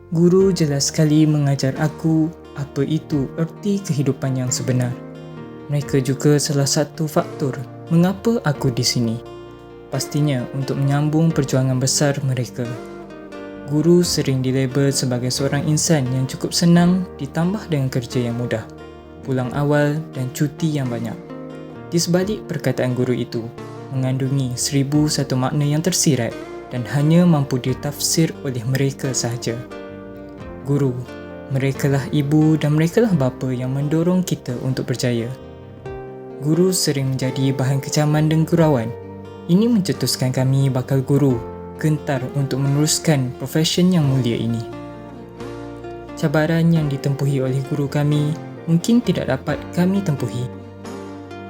Guru jelas sekali mengajar aku apa itu erti kehidupan yang sebenar. Mereka juga salah satu faktor mengapa aku di sini. Pastinya untuk menyambung perjuangan besar mereka. Guru sering dilabel sebagai seorang insan yang cukup senang ditambah dengan kerja yang mudah, pulang awal dan cuti yang banyak. Di sebalik perkataan guru itu, mengandungi 1001 makna yang tersirat dan hanya mampu ditafsir oleh mereka sahaja. Guru, merekalah ibu dan merekalah bapa yang mendorong kita untuk berjaya. Guru sering menjadi bahan kecaman dan gurauan. Ini mencetuskan kami bakal guru gentar untuk meneruskan profesion yang mulia ini. Cabaran yang ditempuhi oleh guru kami mungkin tidak dapat kami tempuhi.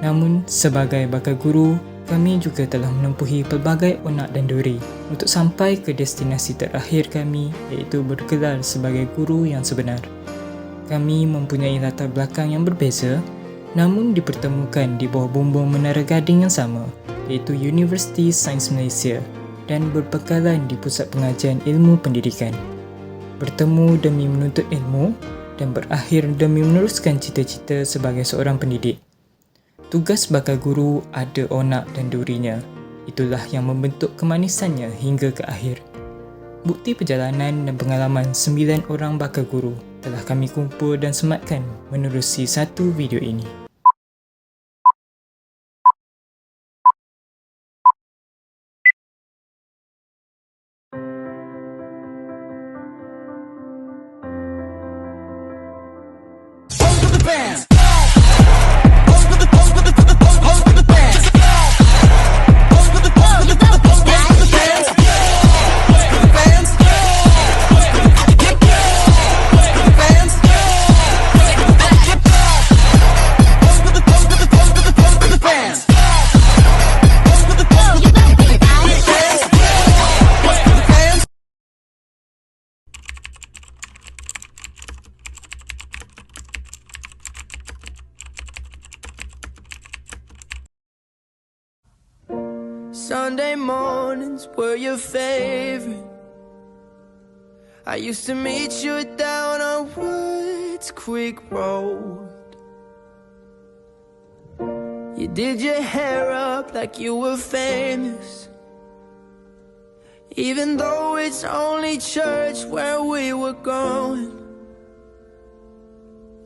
Namun, sebagai bakal guru, kami juga telah menempuhi pelbagai onak dan duri untuk sampai ke destinasi terakhir kami, iaitu bergelar sebagai guru yang sebenar. Kami mempunyai latar belakang yang berbeza, namun dipertemukan di bawah bumbung Menara Gading yang sama, iaitu Universiti Sains Malaysia, dan berbekalan di Pusat Pengajian Ilmu Pendidikan. Bertemu demi menuntut ilmu dan berakhir demi meneruskan cita-cita sebagai seorang pendidik. Tugas bakal guru ada onak dan durinya. Itulah yang membentuk kemanisannya hingga ke akhir. Bukti perjalanan dan pengalaman 9 orang bakal guru telah kami kumpul dan sematkan menerusi satu video ini. Sunday mornings were your favorite. I used to meet you down on Woods Creek Road. You did your hair up like you were famous, even though it's only church where we were going.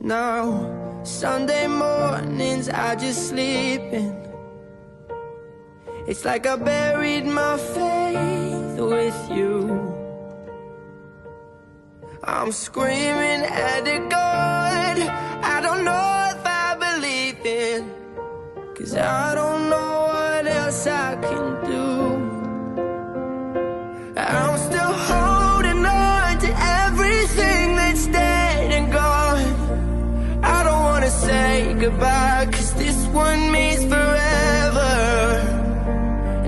Now, Sunday mornings I just sleep in. It's like I buried my faith with you. I'm screaming at the God I don't know if I believe in, 'cause I don't know what else I can do. I'm still holding on to everything that's dead and gone. I don't wanna say goodbye, 'cause this one means forever.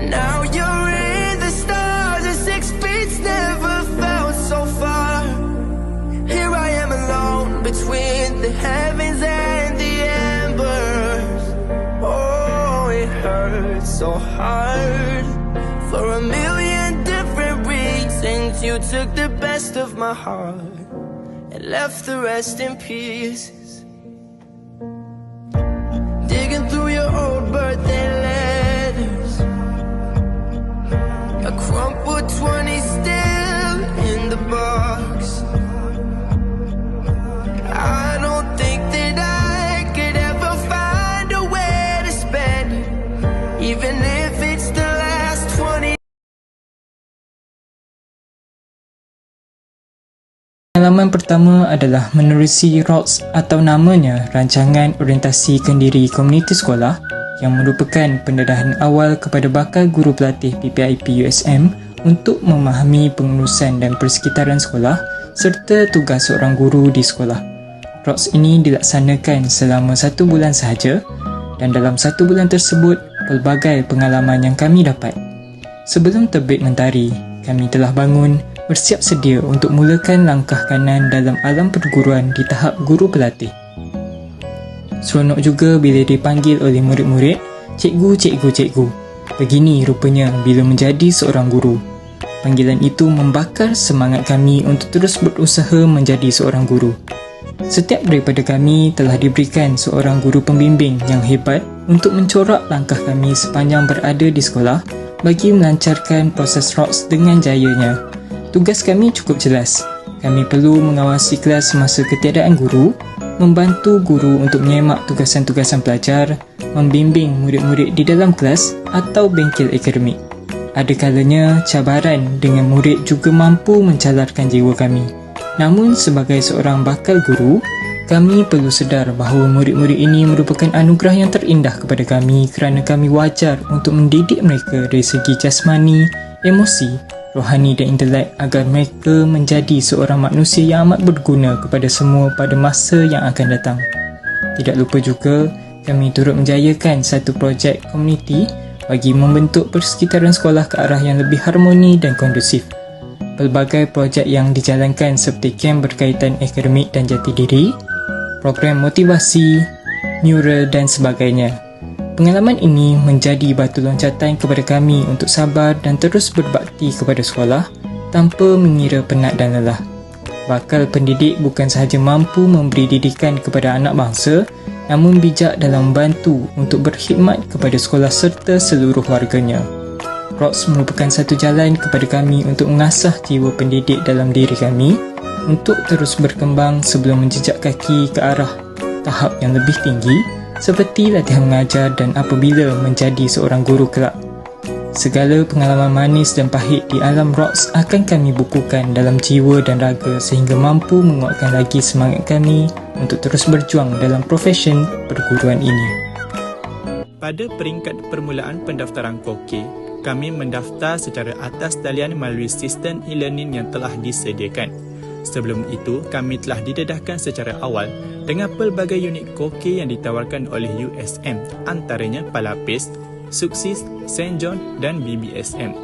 Now you're in the stars and 6 feet's never felt so far. Here I am alone between the heavens and the embers. Oh, it hurts so hard. For a million different reasons, you took the best of my heart and left the rest in pieces. Digging through your old birthday letters, a crumpled 20 still in the box. I don't think that I could ever find a way to spend it, even if it's the last 20. Pengalaman pertama adalah menerusi ROTS atau namanya Rancangan Orientasi Kendiri Komuniti Sekolah, yang merupakan pendedahan awal kepada bakal guru pelatih PPIP USM untuk memahami pengurusan dan persekitaran sekolah serta tugas seorang guru di sekolah. ROTS ini dilaksanakan selama 1 bulan sahaja, dan dalam 1 bulan tersebut, pelbagai pengalaman yang kami dapat. Sebelum terbit mentari, kami telah bangun bersiap sedia untuk mulakan langkah kanan dalam alam perguruan di tahap guru pelatih. Seronok juga bila dipanggil oleh murid-murid, cikgu. Begini rupanya bila menjadi seorang guru. Panggilan itu membakar semangat kami untuk terus berusaha menjadi seorang guru. Setiap daripada kami telah diberikan seorang guru pembimbing yang hebat untuk mencorak langkah kami sepanjang berada di sekolah bagi melancarkan proses ROTS dengan jayanya. Tugas kami cukup jelas. Kami perlu mengawasi kelas semasa ketiadaan guru, membantu guru untuk menyemak tugasan-tugasan pelajar, membimbing murid-murid di dalam kelas atau bengkel akademik. Ada kalanya cabaran dengan murid juga mampu mencalarkan jiwa kami. Namun sebagai seorang bakal guru, kami perlu sedar bahawa murid-murid ini merupakan anugerah yang terindah kepada kami kerana kami wajar untuk mendidik mereka dari segi jasmani, emosi, rohani dan intelek agar mereka menjadi seorang manusia yang amat berguna kepada semua pada masa yang akan datang. Tidak lupa juga, kami turut menjayakan satu projek komuniti bagi membentuk persekitaran sekolah ke arah yang lebih harmoni dan kondusif. Pelbagai projek yang dijalankan seperti kem berkaitan akademik dan jati diri, program motivasi, mural dan sebagainya. Pengalaman ini menjadi batu loncatan kepada kami untuk sabar dan terus berbakti kepada sekolah tanpa mengira penat dan lelah. Bakal pendidik bukan sahaja mampu memberi didikan kepada anak bangsa, namun bijak dalam membantu untuk berkhidmat kepada sekolah serta seluruh warganya. ROTS merupakan satu jalan kepada kami untuk mengasah jiwa pendidik dalam diri kami untuk terus berkembang sebelum menjejak kaki ke arah tahap yang lebih tinggi seperti latihan mengajar dan apabila menjadi seorang guru kelak. Segala pengalaman manis dan pahit di alam ROTS akan kami bukukan dalam jiwa dan raga sehingga mampu menguatkan lagi semangat kami untuk terus berjuang dalam profesyen perguruan ini. Pada peringkat permulaan pendaftaran KOKE, kami mendaftar secara atas talian melalui sistem e-learning yang telah disediakan. Sebelum itu, kami telah didedahkan secara awal dengan pelbagai unit KOKE yang ditawarkan oleh USM, antaranya Palapis, Suksis, St. John dan BBSM.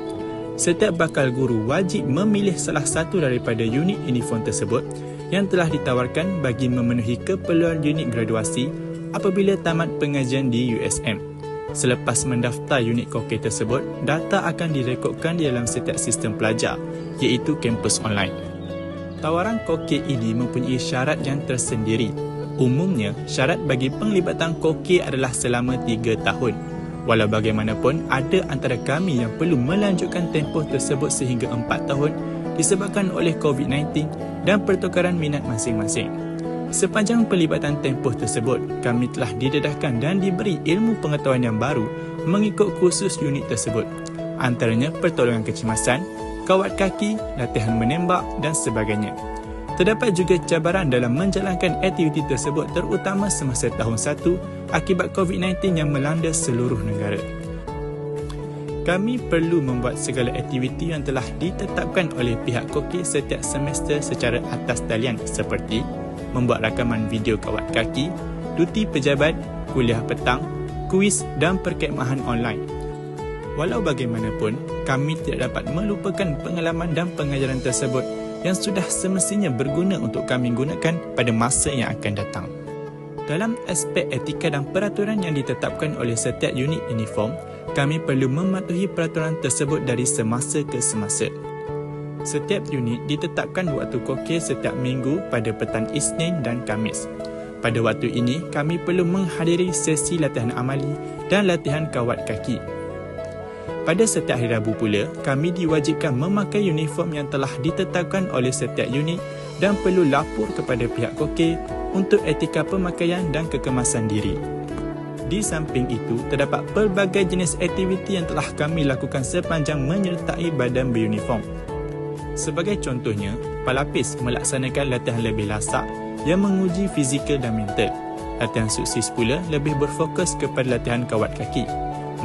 Setiap bakal guru wajib memilih salah satu daripada unit uniform tersebut yang telah ditawarkan bagi memenuhi keperluan unit graduasi apabila tamat pengajian di USM. Selepas mendaftar unit KOKE tersebut, data akan direkodkan di dalam setiap sistem pelajar, iaitu kampus online. Tawaran KOKE ini mempunyai syarat yang tersendiri. Umumnya, syarat bagi penglibatan KOKE adalah selama 3 tahun. Walau bagaimanapun, ada antara kami yang perlu melanjutkan tempoh tersebut sehingga 4 tahun disebabkan oleh COVID-19 dan pertukaran minat masing-masing. Sepanjang pelibatan tempoh tersebut, kami telah didedahkan dan diberi ilmu pengetahuan yang baru mengikut kursus unit tersebut. Antaranya pertolongan kecemasan, kawat kaki, latihan menembak dan sebagainya. Terdapat juga cabaran dalam menjalankan aktiviti tersebut terutama semasa tahun 1 akibat COVID-19 yang melanda seluruh negara. Kami perlu membuat segala aktiviti yang telah ditetapkan oleh pihak KOKE setiap semester secara atas talian seperti membuat rakaman video kawat kaki, duti pejabat, kuliah petang, kuis dan perkhidmatan online. Walau bagaimanapun, kami tidak dapat melupakan pengalaman dan pengajaran tersebut yang sudah semestinya berguna untuk kami gunakan pada masa yang akan datang. Dalam aspek etika dan peraturan yang ditetapkan oleh setiap unit uniform, kami perlu mematuhi peraturan tersebut dari semasa ke semasa. Setiap unit ditetapkan waktu KOKE setiap minggu pada petang Isnin dan Khamis. Pada waktu ini, kami perlu menghadiri sesi latihan amali dan latihan kawat kaki. Pada setiap hari Rabu pula, kami diwajibkan memakai uniform yang telah ditetapkan oleh setiap unit dan perlu lapor kepada pihak KOKE untuk etika pemakaian dan kekemasan diri. Di samping itu, terdapat pelbagai jenis aktiviti yang telah kami lakukan sepanjang menyertai badan beruniform. Sebagai contohnya, Palapis melaksanakan latihan lebih lasak yang menguji fizikal dan mental. Latihan Suksis pula lebih berfokus kepada latihan kawat kaki.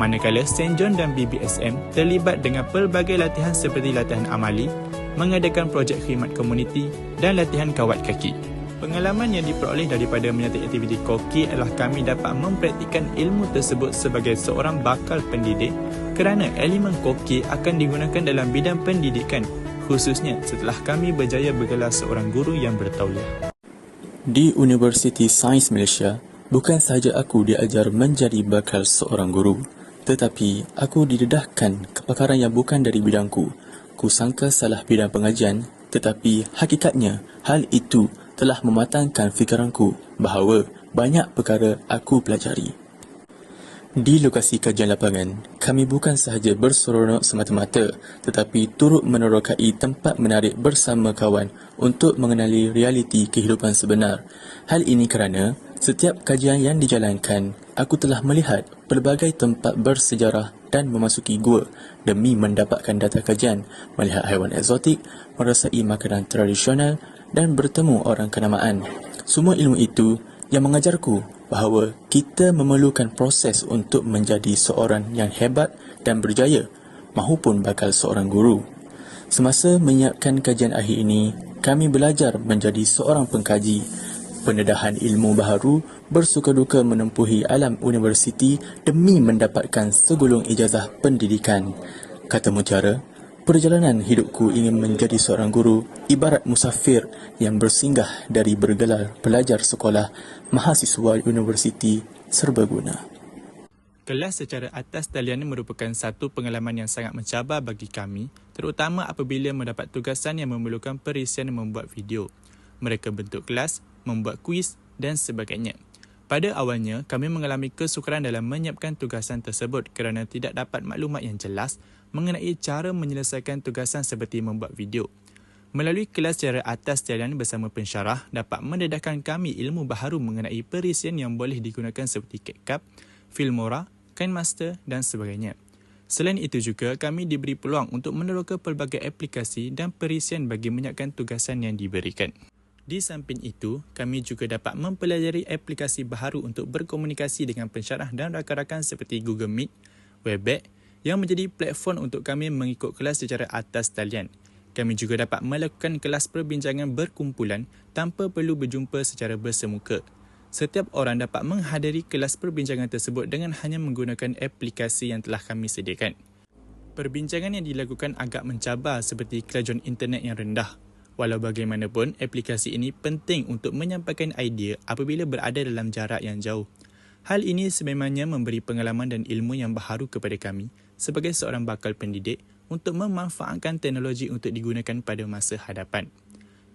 Manakala St. John dan BBSM terlibat dengan pelbagai latihan seperti latihan amali, mengadakan projek khidmat komuniti dan latihan kawat kaki. Pengalaman yang diperoleh daripada menyertai aktiviti KOKE adalah kami dapat mempraktikkan ilmu tersebut sebagai seorang bakal pendidik kerana elemen KOKE akan digunakan dalam bidang pendidikan, khususnya setelah kami berjaya bergelar seorang guru yang bertauliah. Di Universiti Sains Malaysia, bukan sahaja aku diajar menjadi bakal seorang guru, tetapi aku didedahkan kepakaran yang bukan dari bidangku aku sangka salah bidang pengajian, tetapi hakikatnya hal itu telah mematangkan fikiranku bahawa banyak perkara aku pelajari. Di lokasi kajian lapangan, kami bukan sahaja berseronok semata-mata tetapi turut menerokai tempat menarik bersama kawan untuk mengenali realiti kehidupan sebenar. Hal ini kerana setiap kajian yang dijalankan, aku telah melihat pelbagai tempat bersejarah dan memasuki gua demi mendapatkan data kajian, melihat haiwan eksotik, merasai makanan tradisional dan bertemu orang kenamaan. Semua ilmu itu yang mengajarku bahawa kita memerlukan proses untuk menjadi seorang yang hebat dan berjaya mahupun bakal seorang guru. Semasa menyiapkan kajian akhir ini, kami belajar menjadi seorang pengkaji. Pendedahan ilmu baharu bersuka duka menempuhi alam universiti demi mendapatkan segulung ijazah pendidikan. Kata Mutiara, perjalanan hidupku ingin menjadi seorang guru ibarat musafir yang bersinggah dari bergelar pelajar sekolah mahasiswa universiti serbaguna. Kelas secara atas talian merupakan satu pengalaman yang sangat mencabar bagi kami, terutama apabila mendapat tugasan yang memerlukan perisian membuat video. Mereka bentuk kelas, membuat kuis dan sebagainya. Pada awalnya, kami mengalami kesukaran dalam menyiapkan tugasan tersebut kerana tidak dapat maklumat yang jelas mengenai cara menyelesaikan tugasan seperti membuat video. Melalui kelas secara atas talian bersama pensyarah dapat mendedahkan kami ilmu baharu mengenai perisian yang boleh digunakan seperti CapCut, Filmora, KineMaster dan sebagainya. Selain itu juga, kami diberi peluang untuk meneroka pelbagai aplikasi dan perisian bagi menyiapkan tugasan yang diberikan. Di samping itu, kami juga dapat mempelajari aplikasi baharu untuk berkomunikasi dengan pensyarah dan rakan-rakan seperti Google Meet, Webex yang menjadi platform untuk kami mengikut kelas secara atas talian. Kami juga dapat melakukan kelas perbincangan berkumpulan tanpa perlu berjumpa secara bersemuka. Setiap orang dapat menghadiri kelas perbincangan tersebut dengan hanya menggunakan aplikasi yang telah kami sediakan. Perbincangan yang dilakukan agak mencabar seperti kelajuan internet yang rendah. Walau bagaimanapun, aplikasi ini penting untuk menyampaikan idea apabila berada dalam jarak yang jauh. Hal ini sememangnya memberi pengalaman dan ilmu yang baharu kepada kami sebagai seorang bakal pendidik untuk memanfaatkan teknologi untuk digunakan pada masa hadapan.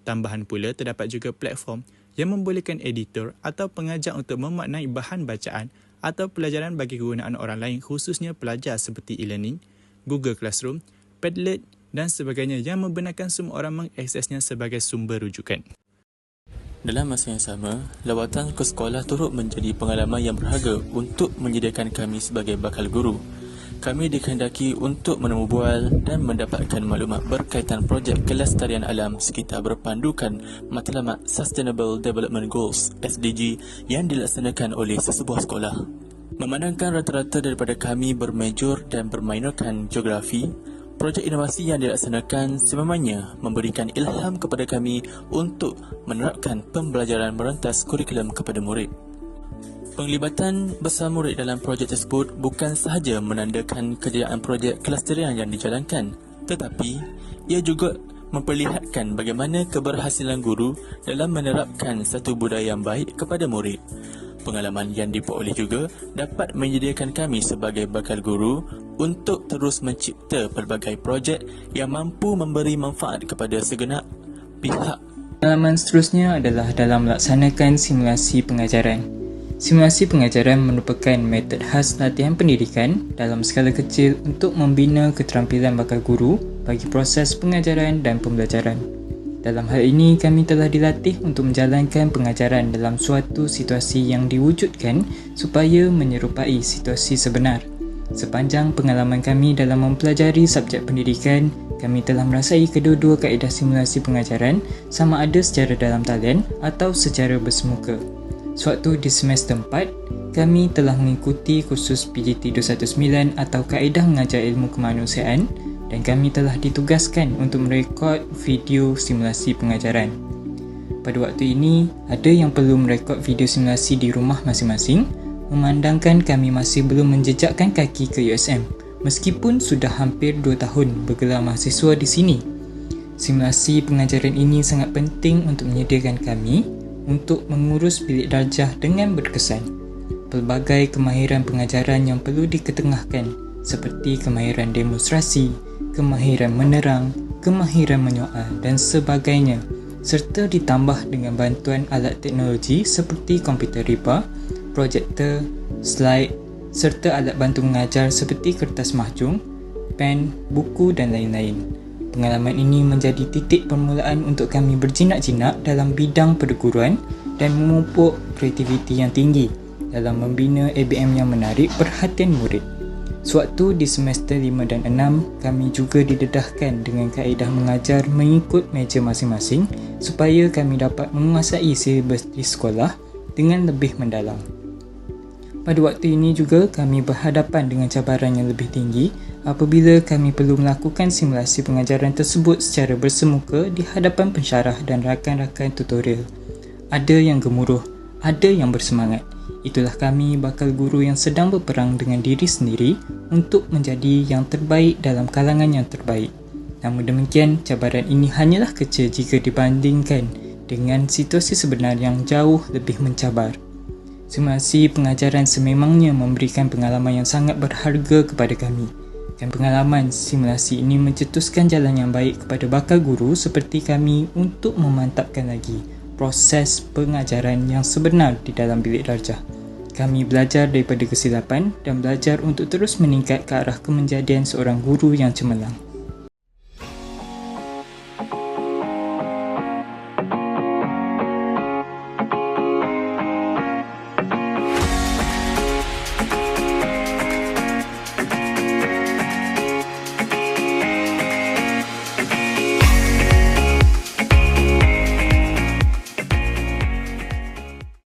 Tambahan pula, terdapat juga platform yang membolehkan editor atau pengajar untuk memaknai bahan bacaan atau pelajaran bagi kegunaan orang lain, khususnya pelajar seperti e-learning, Google Classroom, Padlet dan sebagainya yang membenarkan semua orang mengaksesnya sebagai sumber rujukan. Dalam masa yang sama, lawatan ke sekolah turut menjadi pengalaman yang berharga untuk menyediakan kami sebagai bakal guru. Kami dikehendaki untuk menemu bual dan mendapatkan maklumat berkaitan projek kelestarian alam sekitar berpandukan matlamat Sustainable Development Goals (SDG) yang dilaksanakan oleh sesebuah sekolah. Memandangkan rata-rata daripada kami bermajor dan berminorkan geografi, projek inovasi yang dilaksanakan sememangnya memberikan ilham kepada kami untuk menerapkan pembelajaran merentas kurikulum kepada murid. Penglibatan besar murid dalam projek tersebut bukan sahaja menandakan kejayaan projek kelestarian yang dijalankan, tetapi ia juga memperlihatkan bagaimana keberhasilan guru dalam menerapkan satu budaya yang baik kepada murid. Pengalaman yang diperoleh juga dapat menyediakan kami sebagai bakal guru untuk terus mencipta pelbagai projek yang mampu memberi manfaat kepada segenap pihak. Pengalaman seterusnya adalah dalam melaksanakan simulasi pengajaran. Simulasi pengajaran merupakan metod khas latihan pendidikan dalam skala kecil untuk membina keterampilan bakal guru bagi proses pengajaran dan pembelajaran. Dalam hal ini, kami telah dilatih untuk menjalankan pengajaran dalam suatu situasi yang diwujudkan supaya menyerupai situasi sebenar. Sepanjang pengalaman kami dalam mempelajari subjek pendidikan, kami telah merasai kedua-dua kaedah simulasi pengajaran sama ada secara dalam talian atau secara bersemuka. Sewaktu di semester 4, kami telah mengikuti kursus PGT 219 atau Kaedah Mengajar Ilmu Kemanusiaan dan kami telah ditugaskan untuk merekod video simulasi pengajaran. Pada waktu ini, ada yang perlu merekod video simulasi di rumah masing-masing, memandangkan kami masih belum menjejakkan kaki ke USM meskipun sudah hampir 2 tahun bergelar mahasiswa di sini. Simulasi pengajaran ini sangat penting untuk menyediakan kami untuk mengurus bilik darjah dengan berkesan. Pelbagai kemahiran pengajaran yang perlu diketengahkan seperti kemahiran demonstrasi, kemahiran menerang, kemahiran menyoal dan sebagainya, serta ditambah dengan bantuan alat teknologi seperti komputer riba, projektor, slide serta alat bantu mengajar seperti kertas mahjong, pen, buku dan lain-lain. Pengalaman ini menjadi titik permulaan untuk kami berjinak-jinak dalam bidang perguruan dan memupuk kreativiti yang tinggi dalam membina ABM yang menarik perhatian murid. Sewaktu di semester 5 dan 6, kami juga didedahkan dengan kaedah mengajar mengikut meja masing-masing supaya kami dapat menguasai silibus di sekolah dengan lebih mendalam. Pada waktu ini juga kami berhadapan dengan cabaran yang lebih tinggi apabila kami perlu melakukan simulasi pengajaran tersebut secara bersemuka di hadapan pensyarah dan rakan-rakan tutorial. Ada yang gemuruh, ada yang bersemangat. Itulah kami bakal guru yang sedang berperang dengan diri sendiri untuk menjadi yang terbaik dalam kalangan yang terbaik. Namun demikian, cabaran ini hanyalah kecil jika dibandingkan dengan situasi sebenar yang jauh lebih mencabar. Simulasi pengajaran sememangnya memberikan pengalaman yang sangat berharga kepada kami. Dan pengalaman simulasi ini mencetuskan jalan yang baik kepada bakal guru seperti kami untuk memantapkan lagi proses pengajaran yang sebenar di dalam bilik darjah. Kami belajar daripada kesilapan dan belajar untuk terus meningkat ke arah kemenjadian seorang guru yang cemerlang.